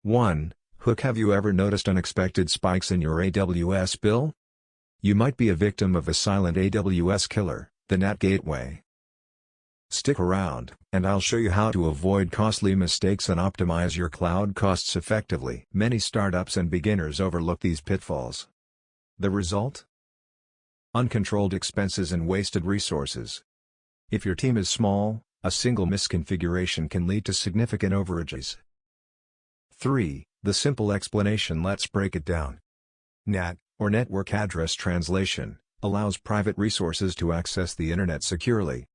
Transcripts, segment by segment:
1. Hook. Have you ever noticed unexpected spikes in your AWS bill? You might be a victim of a silent AWS killer, the NAT gateway. Stick around, and I'll show you how to avoid costly mistakes and optimize your cloud costs effectively. Many startups and beginners overlook these pitfalls. The result? Uncontrolled expenses and wasted resources. If your team is small, a single misconfiguration can lead to significant overages. 3. The simple explanation. Let's break it down. NAT, or Network Address Translation, allows private resources to access the Internet securely.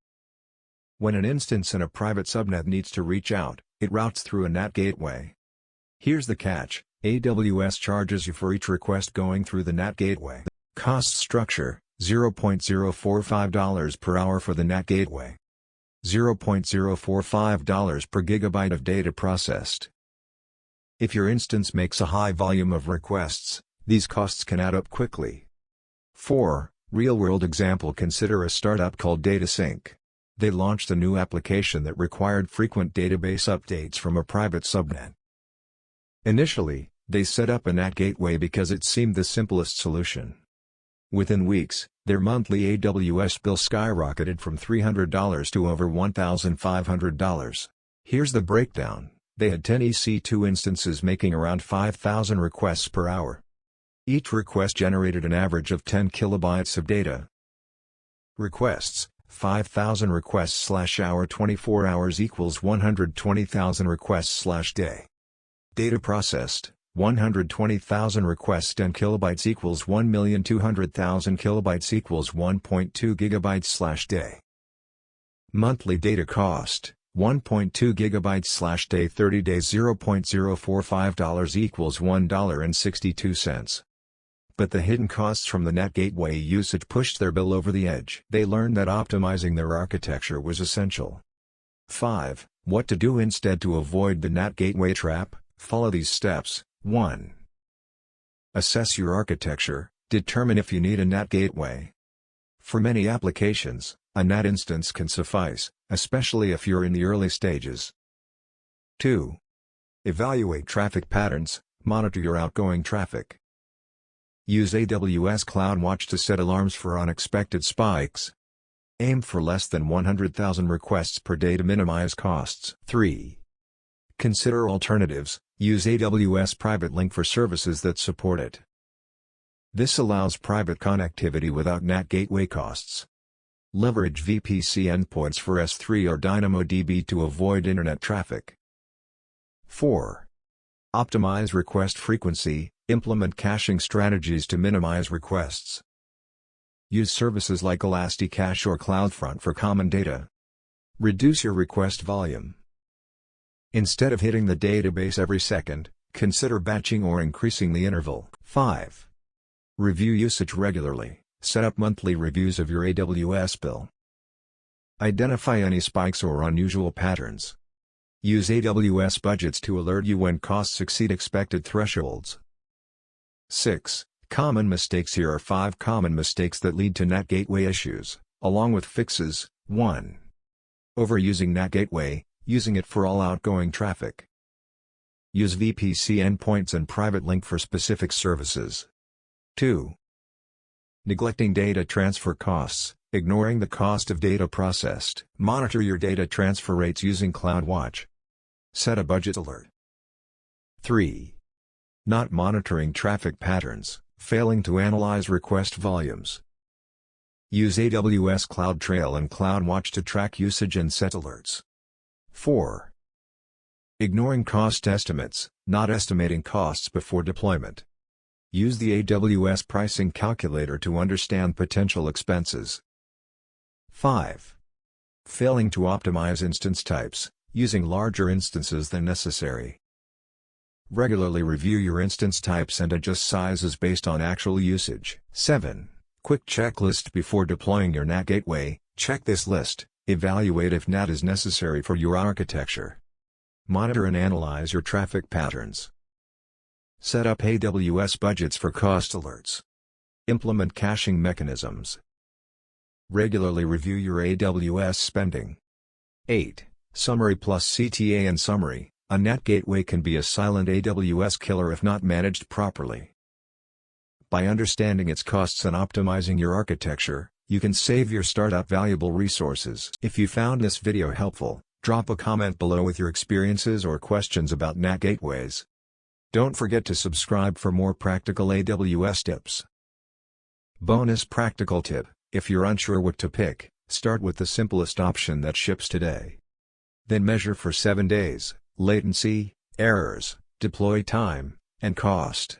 When an instance in a private subnet needs to reach out, it routes through a NAT gateway. Here's the catch: AWS charges you for each request going through the NAT gateway. Cost structure: $0.045 per hour for the NAT gateway. $0.045 per gigabyte of data processed. If your instance makes a high volume of requests, these costs can add up quickly. 4. Real-world example. Consider a startup called DataSync. They launched a new application that required frequent database updates from a private subnet. Initially, they set up a NAT gateway because it seemed the simplest solution. Within weeks, their monthly AWS bill skyrocketed from $300 to over $1,500. Here's the breakdown. They had 10 EC2 instances making around 5,000 requests per hour. Each request generated an average of 10 kilobytes of data. Requests: 5,000 requests/hour. 24 hours equals 120,000 requests/day. Data processed: 120,000 requests. 10 kilobytes equals 1,200,000 kilobytes equals 1.2 gigabytes/day. Monthly data cost: 1.2 gigabytes/day. 30 days. $0.045 equals $1.62. But the hidden costs from the NAT gateway usage pushed their bill over the edge. They learned that optimizing their architecture was essential. 5. What to do instead to avoid the NAT gateway trap? Follow these steps. 1. Assess your architecture. Determine if you need a NAT gateway. For many applications, a NAT instance can suffice, especially if you're in the early stages. 2. Evaluate traffic patterns. Monitor your outgoing traffic. Use AWS CloudWatch to set alarms for unexpected spikes. Aim for less than 100,000 requests per day to minimize costs. 3. Consider alternatives. Use AWS Private Link for services that support it. This allows private connectivity without NAT gateway costs. Leverage VPC endpoints for S3 or DynamoDB to avoid internet traffic. 4. Optimize request frequency. Implement caching strategies to minimize requests. Use services like Elasticache or CloudFront for common data. Reduce your request volume. Instead of hitting the database every second, consider batching or increasing the interval. 5. Review usage regularly. Set up monthly reviews of your AWS bill. Identify any spikes or unusual patterns. Use AWS budgets to alert you when costs exceed expected thresholds. 6. Common mistakes. Here are 5 common mistakes that lead to NAT gateway issues, along with fixes. 1. Overusing NAT gateway, using it for all outgoing traffic. Use VPC endpoints and private link for specific services. 2. Neglecting data transfer costs, ignoring the cost of data processed. Monitor your data transfer rates using CloudWatch. Set a budget alert. 3. Not monitoring traffic patterns, failing to analyze request volumes. Use AWS CloudTrail and CloudWatch to track usage and set alerts. 4. Ignoring cost estimates, not estimating costs before deployment. Use the AWS pricing calculator to understand potential expenses. 5. Failing to optimize instance types, using larger instances than necessary. Regularly review your instance types and adjust sizes based on actual usage. 7. Quick checklist before deploying your NAT gateway. Check this list. Evaluate if NAT is necessary for your architecture. Monitor and analyze your traffic patterns. Set up AWS budgets for cost alerts. Implement caching mechanisms. Regularly review your AWS spending. 8. Summary plus CTA and summary. A NAT gateway can be a silent AWS killer if not managed properly. By understanding its costs and optimizing your architecture, you can save your startup valuable resources. If you found this video helpful, drop a comment below with your experiences or questions about NAT gateways. Don't forget to subscribe for more practical AWS tips. Bonus practical tip: if you're unsure what to pick, start with the simplest option that ships today. Then measure for 7 days, latency, errors, deploy time, and cost.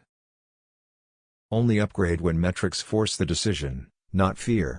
Only upgrade when metrics force the decision, not fear.